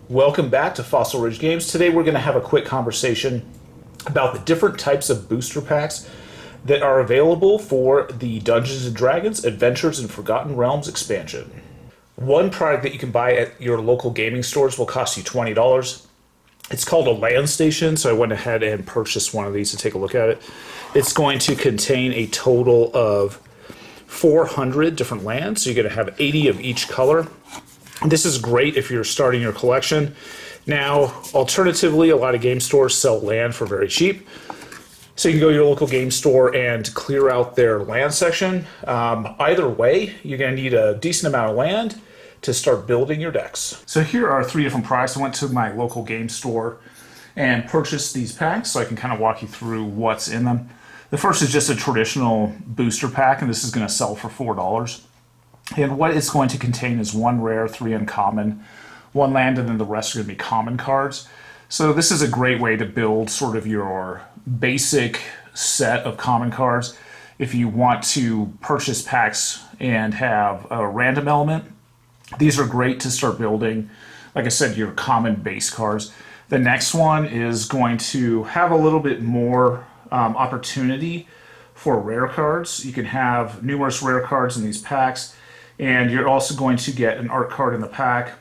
Welcome back to Fossil Ridge Games. Today we're going to have a quick conversation about the different types of booster packs that are available for the Dungeons & Dragons Adventures in Forgotten Realms expansion. One product that you can buy at your local gaming stores will cost you $20. It's called a land station, so I went ahead and purchased one of these to take a look at it. It's going to contain a total of 400 different lands, so you're going to have 80 of each color. This is great if you're starting your collection. Now, alternatively, a lot of game stores sell land for very cheap. So you can go to your local game store and clear out their land section. Either way, you're going to need a decent amount of land to start building your decks. So here are three different products. I went to my local game store and purchased these packs, so I can kind of walk you through what's in them. The first is just a traditional booster pack, and this is going to sell for $4. And what it's going to contain is one rare, three uncommon, one land, and then the rest are going to be common cards. So this is a great way to build sort of your basic set of common cards. If you want to purchase packs and have a random element, these are great to start building, like I said, your common base cards. The next one is going to have a little bit more opportunity for rare cards. You can have numerous rare cards in these packs. And you're also going to get an art card in the pack.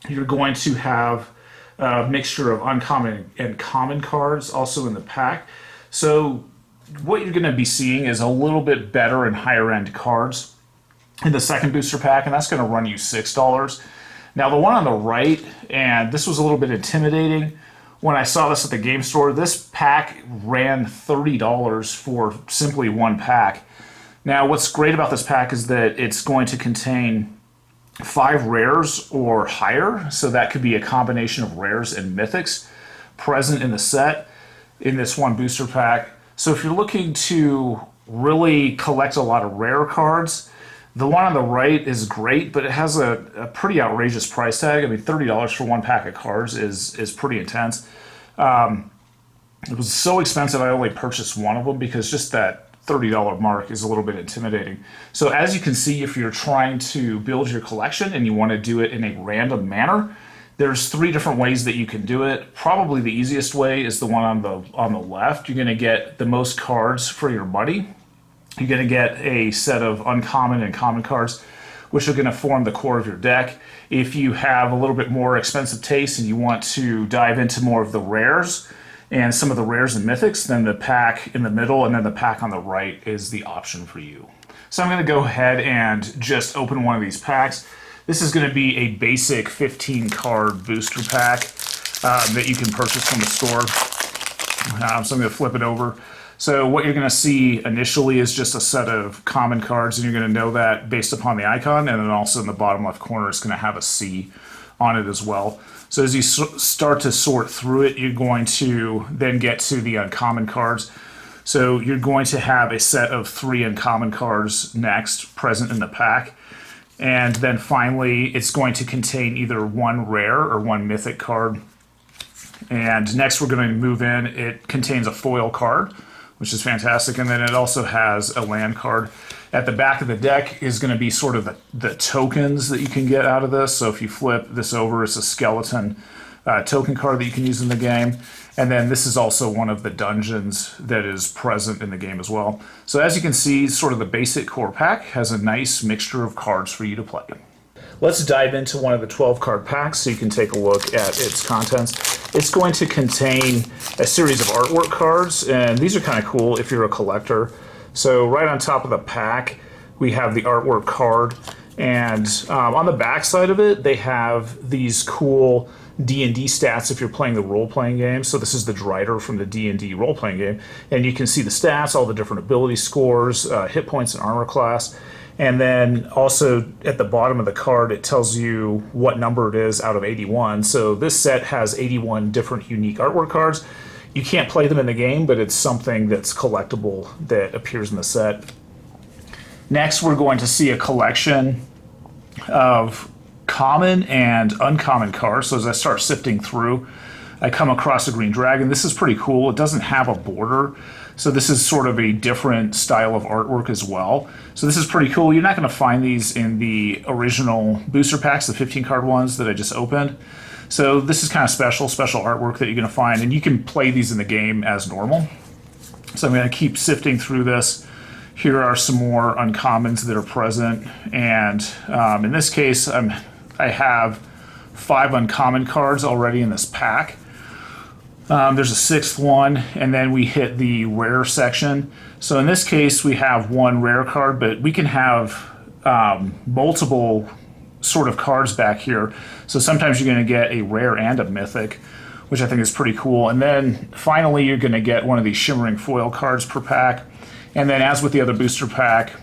You're going to have a mixture of uncommon and common cards also in the pack. So what you're going to be seeing is a little bit better and higher end cards in the second booster pack, and that's going to run you $6. Now the one on the right, and this was a little bit intimidating when I saw this at the game store, this pack ran $30 for simply one pack. Now, what's great about this pack is that it's going to contain 5 rares or higher, so that could be a combination of rares and mythics present in the set in this one booster pack. So if you're looking to really collect a lot of rare cards, the one on the right is great, but it has a pretty outrageous price tag. I mean, $30 for one pack of cards is pretty intense. It was so expensive I only purchased one of them because just that $30 mark is a little bit intimidating. So as you can see, if you're trying to build your collection and you want to do it in a random manner, there's 3 different ways that you can do it. Probably the easiest way is the one on the left. You're going to get the most cards for your money. You're going to get a set of uncommon and common cards, which are going to form the core of your deck. If you have a little bit more expensive taste and you want to dive into more of the rares, and some of the rares and mythics, then the pack in the middle and then the pack on the right is the option for you. So I'm going to go ahead and just open one of these packs. This is going to be a basic 15 card booster pack that you can purchase from the store. So I'm going to flip it over. So what you're going to see initially is just a set of common cards, and you're going to know that based upon the icon, and then also in the bottom left corner it's going to have a C on it as well. So as you start to sort through it, you're going to then get to the uncommon cards. So you're going to have a set of 3 uncommon cards next present in the pack. And then finally, it's going to contain either one rare or one mythic card. And next we're going to move in. It contains a foil card, which is fantastic. And then it also has a land card. At the back of the deck is going to be sort of the tokens that you can get out of this. So if you flip this over, it's a skeleton token card that you can use in the game. And then this is also one of the dungeons that is present in the game as well. So as you can see, sort of the basic core pack has a nice mixture of cards for you to play. Let's dive into one of the 12 card packs so you can take a look at its contents. It's going to contain a series of artwork cards, and these are kind of cool if you're a collector. So right on top of the pack, we have the artwork card, and on the back side of it, they have these cool D&D stats if you're playing the role-playing game. So this is the Drider from the D&D role-playing game, and you can see the stats, all the different ability scores, hit points, and armor class. And then also at the bottom of the card, it tells you what number it is out of 81. So this set has 81 different unique artwork cards. You can't play them in the game, but it's something that's collectible that appears in the set. Next, we're going to see a collection of common and uncommon cards. So as I start sifting through, I come across a green dragon. This is pretty cool. It doesn't have a border, so this is sort of a different style of artwork as well. So this is pretty cool. You're not going to find these in the original booster packs, the 15 card ones that I just opened. So this is kind of special artwork that you're going to find, and you can play these in the game as normal. So I'm going to keep sifting through this. Here are some more uncommons that are present, and in this case, I have 5 uncommon cards already in this pack. There's a 6th one, and then we hit the rare section. So in this case, we have 1 rare card, but we can have multiple sort of cards back here. So sometimes you're going to get a rare and a mythic, which I think is pretty cool. And then finally, you're going to get one of these shimmering foil cards per pack. And then as with the other booster pack,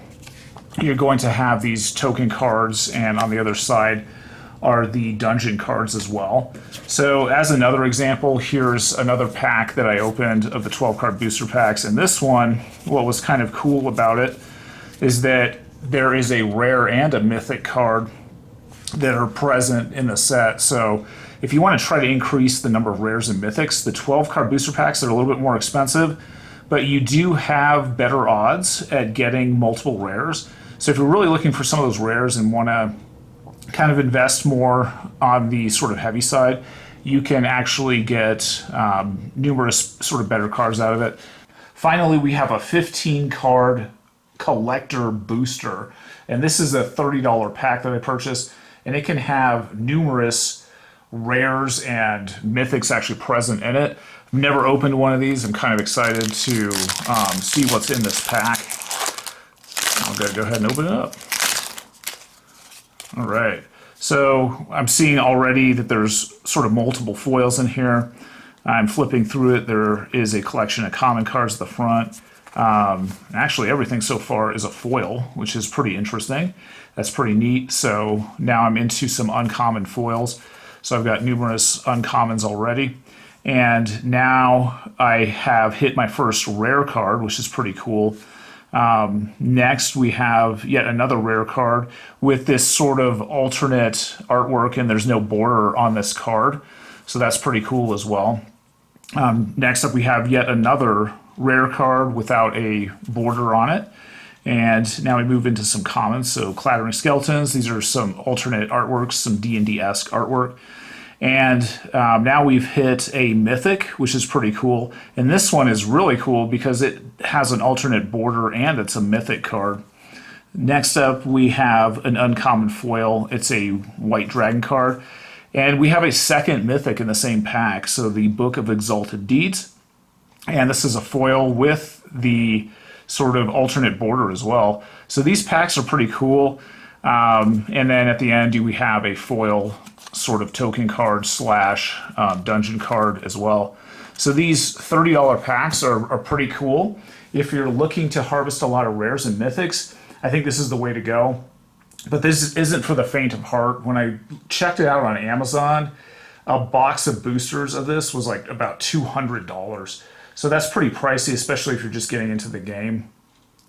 you're going to have these token cards, and on the other side are the dungeon cards as well. So as another example, here's another pack that I opened of the 12 card booster packs. And this one, what was kind of cool about it is that there is a rare and a mythic card that are present in the set. So if you want to try to increase the number of rares and mythics, the 12 card booster packs are a little bit more expensive, but you do have better odds at getting multiple rares. So if you're really looking for some of those rares and want to kind of invest more on the sort of heavy side, you can actually get numerous sort of better cards out of it. Finally, we have a 15 card collector booster, and this is a $30 pack that I purchased, and it can have numerous rares and mythics actually present in it. I've never opened one of these. I'm kind of excited to see what's in this pack. I'm going to go ahead and open it up. All right, so I'm seeing already that there's sort of multiple foils in here. I'm flipping through it. There is a collection of common cards at the front. Actually, everything so far is a foil, which is pretty interesting. That's pretty neat. So now I'm into some uncommon foils. So I've got numerous uncommons already. And now I have hit my first rare card, which is pretty cool. Next, we have yet another rare card with this sort of alternate artwork, and there's no border on this card. So that's pretty cool as well. Next up, we have yet another rare card without a border on it. And now we move into some commons. So Clattering Skeletons, these are some alternate artworks, some D&D-esque artwork. And now we've hit a mythic, which is pretty cool. And this one is really cool because it has an alternate border and it's a mythic card. Next up, we have an uncommon foil. It's a white dragon card. And we have a second mythic in the same pack. So the Book of Exalted Deeds. And this is a foil with the sort of alternate border as well. So these packs are pretty cool. And then at the end, we have a foil sort of token card slash dungeon card as well. So these $30 packs are pretty cool. If you're looking to harvest a lot of rares and mythics, I think this is the way to go. But this isn't for the faint of heart. When I checked it out on Amazon, a box of boosters of this was like about $200. So that's pretty pricey, especially if you're just getting into the game.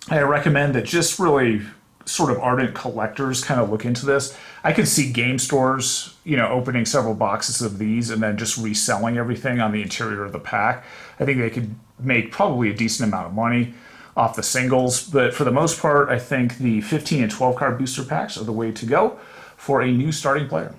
I recommend that just really sort of ardent collectors kind of look into this. I could see game stores, opening several boxes of these and then just reselling everything on the interior of the pack. I think they could make probably a decent amount of money off the singles, but for the most part, I think the 15 and 12 card booster packs are the way to go for a new starting player.